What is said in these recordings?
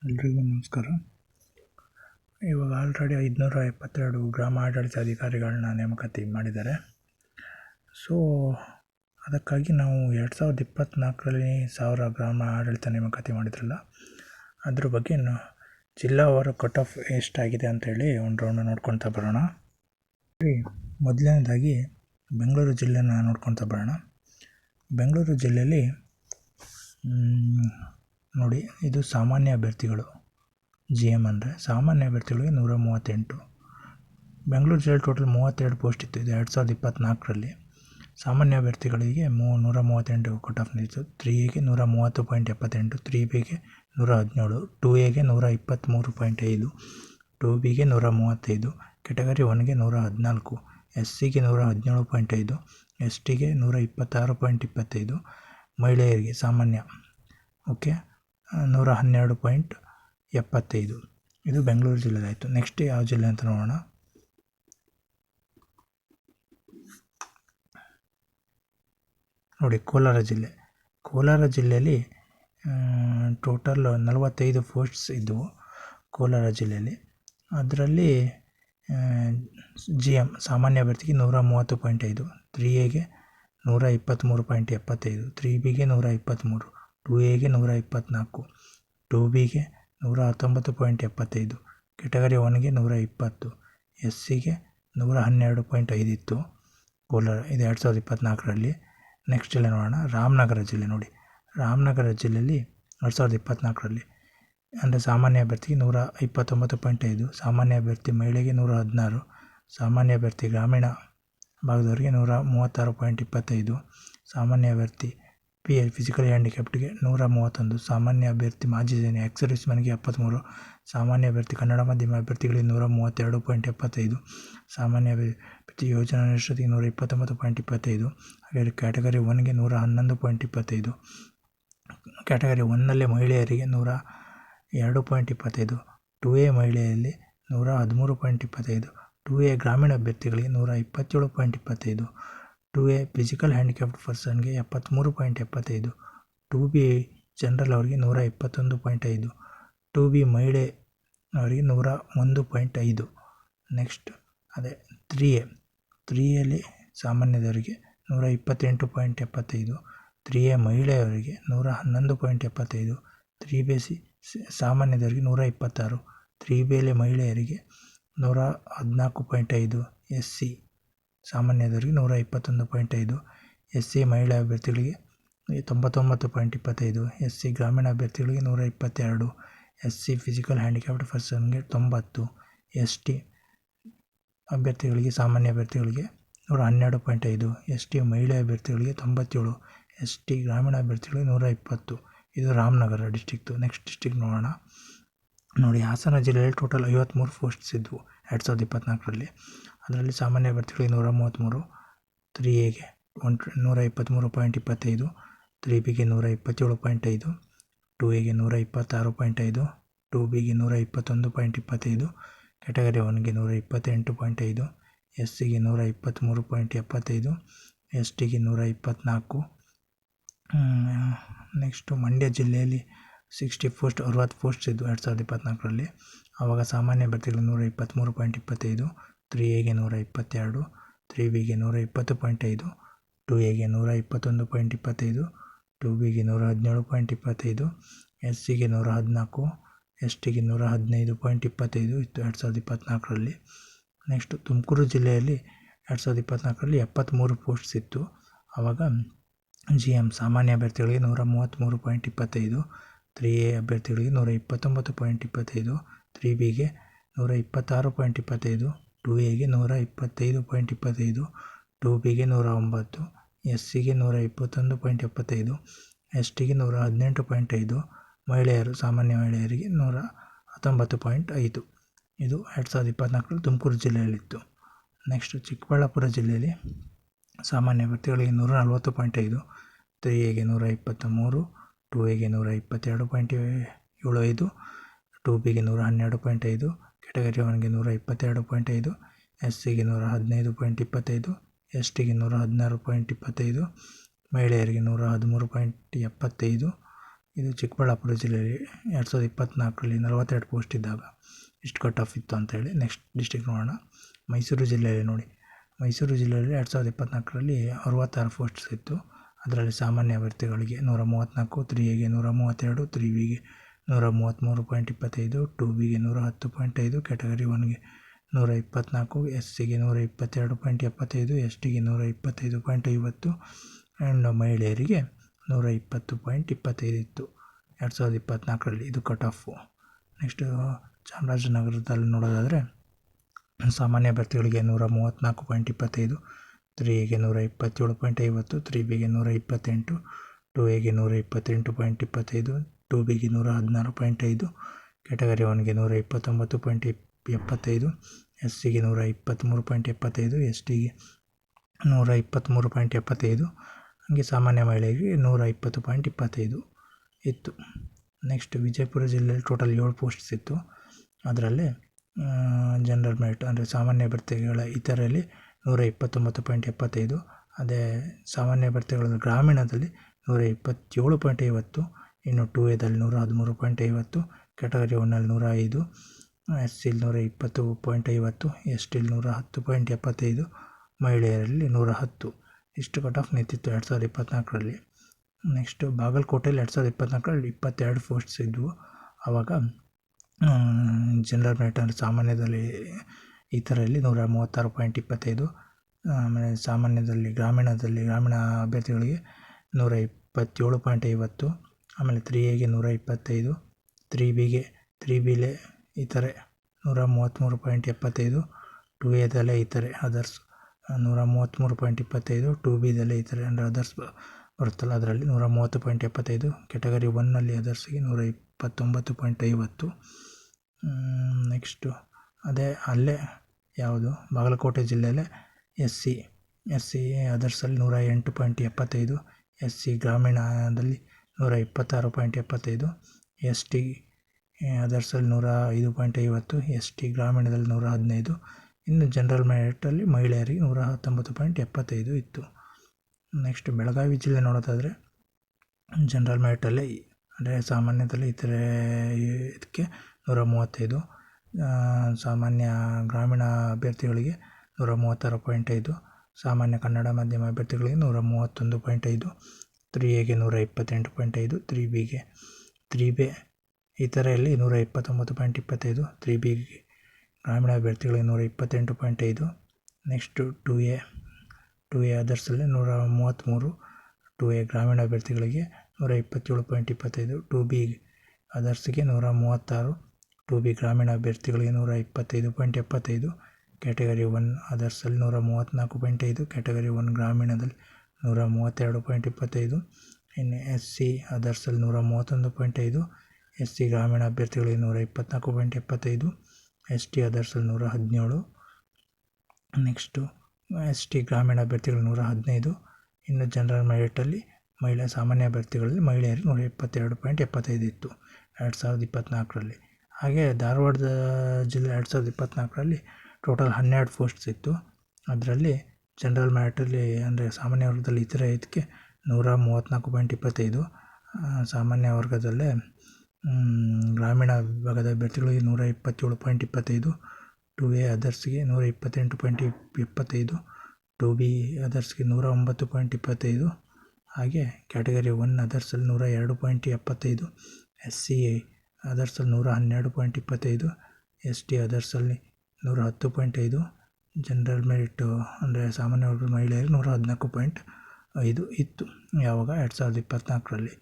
ಎಲ್ರಿಗೂ ನಮಸ್ಕಾರ. ಇವಾಗ ಆಲ್ರೆಡಿ 572 ಗ್ರಾಮ ಆಡಳಿತಾಧಿಕಾರಿಗಳನ್ನ ನೇಮಕಾತಿ ಮಾಡಿದ್ದಾರೆ. ಸೊ ಅದಕ್ಕಾಗಿ ನಾವು 2024ರಲ್ಲಿ 1000 ಗ್ರಾಮ ಆಡಳಿತ ನೇಮಕಾತಿ ಮಾಡಿದ್ರಲ್ಲ, ಅದ್ರ ಬಗ್ಗೆ ಜಿಲ್ಲಾವಾರು ಕಟ್ ಆಫ್ ಎಷ್ಟಾಗಿದೆ ಅಂತೇಳಿ ಒಂದು ರೌಂಡ್ ನೋಡ್ಕೊತಾ ಬರೋಣ. ಮೊದಲನೇದಾಗಿ ಬೆಂಗಳೂರು ಜಿಲ್ಲೆನ ನೋಡ್ಕೊತಾ ಬರೋಣ. ಬೆಂಗಳೂರು ಜಿಲ್ಲೆಯಲ್ಲಿ ನೋಡಿ, ಇದು ಸಾಮಾನ್ಯ ಅಭ್ಯರ್ಥಿಗಳು. GM ಅಂದರೆ ಸಾಮಾನ್ಯ ಅಭ್ಯರ್ಥಿಗಳಿಗೆ 138. ಬೆಂಗಳೂರು ಜಿಲ್ಲೆ ಟೋಟಲ್ 32 ಪೋಸ್ಟ್ ಇತ್ತು. ಇದು 2024ರಲ್ಲಿ. ಸಾಮಾನ್ಯ ಅಭ್ಯರ್ಥಿಗಳಿಗೆ 138 ಕಟ್ ಆಫ್ ನಿಂತಿತ್ತು. 3Aಗೆ 130.78, 3Bಗೆ 117, 2Aಗೆ 123.5, 2Bಗೆ 135, ಕೆಟಗರಿ 1ಗೆ 114, SCಗೆ 117.5, STಗೆ 126.25, ಮಹಿಳೆಯರಿಗೆ ಸಾಮಾನ್ಯ 112.75. ಇದು ಬೆಂಗಳೂರು ಜಿಲ್ಲೆದಾಯಿತು. ನೆಕ್ಸ್ಟ್ ಯಾವ ಜಿಲ್ಲೆ ಅಂತ ನೋಡೋಣ. ನೋಡಿ, ಕೋಲಾರ ಜಿಲ್ಲೆ. ಕೋಲಾರ ಜಿಲ್ಲೆಯಲ್ಲಿ ಟೋಟಲ್ 45 ಪೋಸ್ಟ್ಸ್ ಇದ್ದವು ಕೋಲಾರ ಜಿಲ್ಲೆಯಲ್ಲಿ. ಅದರಲ್ಲಿ GM ಸಾಮಾನ್ಯ ಅಭ್ಯರ್ಥಿಗೆ 130.5, 3Aಗೆ 123.75, 3Bಗೆ 123, 2Aಗೆ 124, 2Bಗೆ 119.75, ಕೆಟಗರಿ 1ಗೆ 120, SCಗೆ 112.5 ಇತ್ತು ಕೋಲಾರ. ಇದು 2024ರಲ್ಲಿ. ನೆಕ್ಸ್ಟ್ ಜಿಲ್ಲೆ ನೋಡೋಣ, ರಾಮನಗರ ಜಿಲ್ಲೆ. ನೋಡಿ, ರಾಮನಗರ ಜಿಲ್ಲೆಯಲ್ಲಿ 2024ರಲ್ಲಿ ಅಂದರೆ ಸಾಮಾನ್ಯ ಅಭ್ಯರ್ಥಿಗೆ 129.5, ಸಾಮಾನ್ಯ ಅಭ್ಯರ್ಥಿ ಮಹಿಳೆಗೆ 116, ಸಾಮಾನ್ಯ ಅಭ್ಯರ್ಥಿ ಗ್ರಾಮೀಣ ಭಾಗದವರಿಗೆ 136.25, ಸಾಮಾನ್ಯ ಅಭ್ಯರ್ಥಿ ಫಿಸಿಕಲ್ ಹ್ಯಾಂಡಿಕ್ಯಾಪ್ಟ್ಗೆ 131, ಸಾಮಾನ್ಯ ಅಭ್ಯರ್ಥಿ ಮಾಜಿ ಸೇನೆ ಎಕ್ಸ್ ಸರ್ವಿಸ್ಮನ್ಗೆ 73, ಸಾಮಾನ್ಯ ಅಭ್ಯರ್ಥಿ ಕನ್ನಡ ಮಾಧ್ಯಮ ಅಭ್ಯರ್ಥಿಗಳಿಗೆ 132.75, ಸಾಮಾನ್ಯ ಅಭ್ಯರ್ಥಿ ಯೋಜನಾ ನಿಷ್ಠತೆಗೆ 129.25, ಹಾಗೆ ಕ್ಯಾಟಗರಿ 1ಗೆ 111.25, ಕ್ಯಾಟಗರಿ 1ನಲ್ಲೇ ಮಹಿಳೆಯರಿಗೆ 102.25, 2A ಮಹಿಳೆಯಲ್ಲಿ 113.25, 2A ಗ್ರಾಮೀಣ ಅಭ್ಯರ್ಥಿಗಳಿಗೆ 127.25, 2A physical handicapped ಪರ್ಸನ್ಗೆ 73.75, 2B general ಅವರಿಗೆ 121.5, 2B ಮಹಿಳೆ ಅವರಿಗೆ 101.5. ನೆಕ್ಸ್ಟ್ ಅದೇ 3Aಯಲ್ಲಿ ಸಾಮಾನ್ಯದವರಿಗೆ 128.75, 3A ಮಹಿಳೆಯವರಿಗೆ 111.75, 3B ಸಾಮಾನ್ಯದವರಿಗೆ 126, 3Bಯಲ್ಲಿ ಮಹಿಳೆಯರಿಗೆ 114.5, SC ಸಾಮಾನ್ಯದವರಿಗೆ 121.5, SC ಮಹಿಳಾ ಅಭ್ಯರ್ಥಿಗಳಿಗೆ 99.25, SC ಗ್ರಾಮೀಣ ಅಭ್ಯರ್ಥಿಗಳಿಗೆ 122, SC ಫಿಸಿಕಲ್ ಹ್ಯಾಂಡಿಕ್ಯಾಪ್ಟ್ ಪರ್ಸನ್ಗೆ 90, ST ಅಭ್ಯರ್ಥಿಗಳಿಗೆ ಸಾಮಾನ್ಯ ಅಭ್ಯರ್ಥಿಗಳಿಗೆ 112.5, ST ಮಹಿಳಾ ಅಭ್ಯರ್ಥಿಗಳಿಗೆ 97, ST ಗ್ರಾಮೀಣ ಅಭ್ಯರ್ಥಿಗಳಿಗೆ 120. ಇದು ರಾಮನಗರ ಡಿಸ್ಟಿಕ್ಟು. ನೆಕ್ಸ್ಟ್ ಡಿಸ್ಟಿಕ್ ನೋಡೋಣ. ನೋಡಿ, ಹಾಸನ ಜಿಲ್ಲೆಯಲ್ಲಿ ಟೋಟಲ್ 53 ಪೋಸ್ಟ್ಸ್ ಇದ್ದವು 2024ರಲ್ಲಿ. ಅದರಲ್ಲಿ ಸಾಮಾನ್ಯ ಅಭ್ಯರ್ಥಿಗಳಿಗೆ 133, 3Aಗೆ 123.25, 3Bಗೆ 127.5, 2Aಗೆ 126.5, 2Bಗೆ 121.25, ಕೆಟಗರಿ 1ಗೆ 128.5, SCಗೆ 123.75, STಗೆ 124. ನೆಕ್ಸ್ಟು ಮಂಡ್ಯ ಜಿಲ್ಲೆಯಲ್ಲಿ 60 ಪೋಸ್ಟ್ಸ್ ಇದ್ದು 2024ರಲ್ಲಿ. ಆವಾಗ ಸಾಮಾನ್ಯ ಅಭ್ಯರ್ಥಿಗಳು 123.25, 3Aಗೆ 122, 3Bಗೆ 120.5, 2Aಗೆ 121.25, 2Bಗೆ 117.25, SCಗೆ 114, STಗೆ 115.25 ಇತ್ತು 2024ರಲ್ಲಿ. ನೆಕ್ಸ್ಟು ತುಮಕೂರು ಜಿಲ್ಲೆಯಲ್ಲಿ 2024ರಲ್ಲಿ 73 ಪೋಸ್ಟ್ಸ್ ಇತ್ತು. ಆವಾಗ GM ಸಾಮಾನ್ಯ ಅಭ್ಯರ್ಥಿಗಳಿಗೆ 133.25, 3A ಅಭ್ಯರ್ಥಿಗಳಿಗೆ 129.25, 3Bಗೆ 126.25, 2Aಗೆ 125.25, 2Bಗೆ 109, SCಗೆ 121.75, STಗೆ 118.5, ಮಹಿಳೆಯರು ಸಾಮಾನ್ಯ ಮಹಿಳೆಯರಿಗೆ 119.5. ಇದು 2024ರಲ್ಲಿ ತುಮಕೂರು ಜಿಲ್ಲೆಯಲ್ಲಿತ್ತು. ನೆಕ್ಸ್ಟ್ ಚಿಕ್ಕಬಳ್ಳಾಪುರ ಜಿಲ್ಲೆಯಲ್ಲಿ ಸಾಮಾನ್ಯ ಅಭ್ಯರ್ಥಿಗಳಿಗೆ 140.5, 3Aಗೆ 123, 2Aಗೆ 122.75, 2Bಗೆ 112.5, ಕೆಟಗರಿ 1ಗೆ 122.5, SCಗೆ 115.25, STಗೆ 116.25, ಮಹಿಳೆಯರಿಗೆ 113.75, ಇದು ಚಿಕ್ಕಬಳ್ಳಾಪುರ ಜಿಲ್ಲೆಯಲ್ಲಿ 2024ರಲ್ಲಿ 42 ಪೋಸ್ಟ್ ಇದ್ದಾಗ ಇಷ್ಟು ಕಟ್ ಆಫ್ ಇತ್ತು ಅಂತೇಳಿ. ನೆಕ್ಸ್ಟ್ ಡಿಸ್ಟಿಕ್ ನೋಡೋಣ. ಮೈಸೂರು ಜಿಲ್ಲೆಯಲ್ಲಿ ನೋಡಿ, ಮೈಸೂರು ಜಿಲ್ಲೆಯಲ್ಲಿ 2024ರಲ್ಲಿ 66 ಪೋಸ್ಟ್ಸ್ ಇತ್ತು. ಅದರಲ್ಲಿ ಸಾಮಾನ್ಯ ಅಭ್ಯರ್ಥಿಗಳಿಗೆ 134, 3Aಗೆ 132, 3Bಗೆ 133.25, 2Bಗೆ 110.5, ಕ್ಯಾಟಗರಿ 1ಗೆ 124, SCಗೆ 122.75, STಗೆ 125.50 ಆ್ಯಂಡ್ ಮಹಿಳೆಯರಿಗೆ 120.25 ಇತ್ತು 2024ರಲ್ಲಿ. ಇದು ಕಟ್ ಆಫು. ನೆಕ್ಸ್ಟು ಚಾಮರಾಜನಗರದಲ್ಲಿ ನೋಡೋದಾದರೆ ಸಾಮಾನ್ಯ ಅಭ್ಯರ್ಥಿಗಳಿಗೆ 134.25, 3Aಗೆ 127.50, 3Bಗೆ 128, 2Aಗೆ 128.25, 2Bಗೆ 116.5, ಕ್ಯಾಟಗರಿ 1ಗೆ 129.75, SCಗೆ 123.75, STಗೆ 123.75, ಹಾಗೆ ಸಾಮಾನ್ಯ ಮಹಿಳೆಗೆ 120.25 ಇತ್ತು. ನೆಕ್ಸ್ಟ್ ವಿಜಯಪುರ ಜಿಲ್ಲೆಯಲ್ಲಿ ಟೋಟಲ್ 7 ಪೋಸ್ಟ್ಸ್ ಇತ್ತು. ಅದರಲ್ಲಿ ಜನರಲ್ ಮೆರಿಟ್ ಅಂದರೆ ಸಾಮಾನ್ಯ ಅಭ್ಯರ್ಥಿಗಳ ಇತರೆಯಲ್ಲಿ 129.75, ಅದೇ ಸಾಮಾನ್ಯ ಅಭ್ಯರ್ಥಿಗಳ ಗ್ರಾಮೀಣದಲ್ಲಿ 127.50, ಇನ್ನು 2Aದಲ್ಲಿ 113.50, ಕ್ಯಾಟಗರಿ 1ನಲ್ಲಿ 105, SCಲಿ 120.50, STಲಿ 110.75, ಮಹಿಳೆಯರಲ್ಲಿ 110. ಇಷ್ಟು ಕಟ್ ಆಫ್ ನಿಂತಿತ್ತು 2024ರಲ್ಲಿ. ನೆಕ್ಸ್ಟು ಬಾಗಲಕೋಟೆಯಲ್ಲಿ 2024ರಲ್ಲಿ 22 ಪೋಸ್ಟ್ಸ್ ಇದ್ದವು. ಆವಾಗ ಜನರಲ್ ಮೆರಿಟ್ ಅಂದರೆ ಸಾಮಾನ್ಯದಲ್ಲಿ ಇತರೆಯಲ್ಲಿ 136.25, ಆಮೇಲೆ ಸಾಮಾನ್ಯದಲ್ಲಿ ಗ್ರಾಮೀಣ ಅಭ್ಯರ್ಥಿಗಳಿಗೆ 127.50, ಆಮೇಲೆ 3Aಗೆ 125, 3Bಲೇ ಇತರೆ 133.75, 2Aದಲ್ಲೇ ಇತರೆ ಅದರ್ಸ್ 133.25, 2Bದಲ್ಲೇ ಇತರೆ ಅಂದರೆ ಅದರ್ಸ್ ಬರುತ್ತಲ್ಲ ಅದರಲ್ಲಿ 130.75, ಕ್ಯಾಟಗರಿ 1ನಲ್ಲಿ ಅದರ್ಸ್ಗೆ 129.50. ನೆಕ್ಸ್ಟು ಅಲ್ಲೇ ಯಾವುದು ಬಾಗಲಕೋಟೆ ಜಿಲ್ಲೆಯಲ್ಲೇ SC ಅದರ್ಸಲ್ಲಿ 108.75, SC ಗ್ರಾಮೀಣದಲ್ಲಿ 126.75, ST ಅದರ್ಸಲ್ಲಿ 105.50, ST ಗ್ರಾಮೀಣದಲ್ಲಿ 115. ಇನ್ನು ಜನರಲ್ ಮೆರಿಟಲ್ಲಿ ಮಹಿಳೆಯರಿಗೆ 119.75 ಇತ್ತು. ನೆಕ್ಸ್ಟ್ ಬೆಳಗಾವಿ ಜಿಲ್ಲೆ ನೋಡೋದಾದರೆ ಜನರಲ್ ಮೆರಿಟಲ್ಲಿ ಅಂದರೆ ಸಾಮಾನ್ಯದಲ್ಲಿ ಇತರೆ ಇದಕ್ಕೆ 135, ಸಾಮಾನ್ಯ ಗ್ರಾಮೀಣ ಅಭ್ಯರ್ಥಿಗಳಿಗೆ 136.5, ಸಾಮಾನ್ಯ ಕನ್ನಡ ಮಾಧ್ಯಮ ಅಭ್ಯರ್ಥಿಗಳಿಗೆ 131.5, 3Aಗೆ 128.5, 3B ಇತರೆಯಲ್ಲಿ 129.25, 3B ಗ್ರಾಮೀಣ ಅಭ್ಯರ್ಥಿಗಳಿಗೆ 128.5. ನೆಕ್ಸ್ಟು 2A ಅದರ್ಸಲ್ಲಿ 133, 2A ಗ್ರಾಮೀಣ ಅಭ್ಯರ್ಥಿಗಳಿಗೆ 127.25, 2B ಅದರ್ಸ್ಗೆ 136, 2B ಗ್ರಾಮೀಣ ಅಭ್ಯರ್ಥಿಗಳಿಗೆ 125.75, ಕ್ಯಾಟಗರಿ 1 ಅದರ್ಸಲ್ಲಿ 134.5, ಕ್ಯಾಟಗರಿ 1 ಗ್ರಾಮೀಣದಲ್ಲಿ 132.25, ಇನ್ನು SC ಅದರ್ಸಲ್ಲಿ 131.5, SC ಗ್ರಾಮೀಣ ಅಭ್ಯರ್ಥಿಗಳಿಗೆ 124.75, ST ಅದರ್ಸಲ್ಲಿ 117. ನೆಕ್ಸ್ಟು ST ಗ್ರಾಮೀಣ ಅಭ್ಯರ್ಥಿಗಳು 115. ಇನ್ನು ಜನರಲ್ ಮೆರಿಟಲ್ಲಿ ಸಾಮಾನ್ಯ ಅಭ್ಯರ್ಥಿಗಳಲ್ಲಿ ಮಹಿಳೆಯರಿಗೆ 172.75 ಇತ್ತು 2024ರಲ್ಲಿ. ಹಾಗೆ ಧಾರವಾಡ ಜಿಲ್ಲೆ 2024ರಲ್ಲಿ ಟೋಟಲ್ 12 ಪೋಸ್ಟ್ಸ್ ಇತ್ತು. ಅದರಲ್ಲಿ ಜನರಲ್ ಮೆರಿಟಲ್ಲಿ ಅಂದರೆ ಸಾಮಾನ್ಯ ವರ್ಗದಲ್ಲಿ ಇತರೆ ಇದಕ್ಕೆ 134.25, ಸಾಮಾನ್ಯ ವರ್ಗದಲ್ಲೇ ಗ್ರಾಮೀಣ ವಿಭಾಗದ ಅಭ್ಯರ್ಥಿಗಳಿಗೆ 127.25, 2A ಅದರ್ಸ್ಗೆ 128.25, 2B ಅದರ್ಸ್ಗೆ 109.25, ಹಾಗೆ category 1 ಅದರ್ಸಲ್ಲಿ 102.75, SC ಅದರ್ಸಲ್ಲಿ 112.25, ST ಅದರ್ಸಲ್ಲಿ 110.5, general merit ಅಂದರೆ ಸಾಮಾನ್ಯ ವರ್ಗದ ಮಹಿಳೆಯರಿಗೆ 114.5 ಇತ್ತು ಯಾವಾಗ 2024ರಲ್ಲಿ.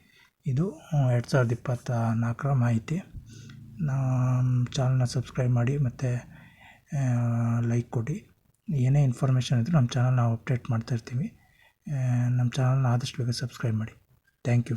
ಇದು 2024ರ ಮಾಹಿತಿ. ನಮ್ಮ ಚಾನಲ್ನ ಸಬ್ಸ್ಕ್ರೈಬ್ ಮಾಡಿ ಮತ್ತು ಲೈಕ್ ಕೊಡಿ. ಏನೇ ಇನ್ಫಾರ್ಮೇಷನ್ ಇದ್ದರೂ ನಮ್ಮ ಚಾನಲ್ ನಾವು ಅಪ್ಡೇಟ್ ಮಾಡ್ತಾಯಿರ್ತೀವಿ. ನಮ್ಮ ಚಾನಲ್ನ ಆದಷ್ಟು ಬೇಗ ಸಬ್ಸ್ಕ್ರೈಬ್ ಮಾಡಿ. Thank you.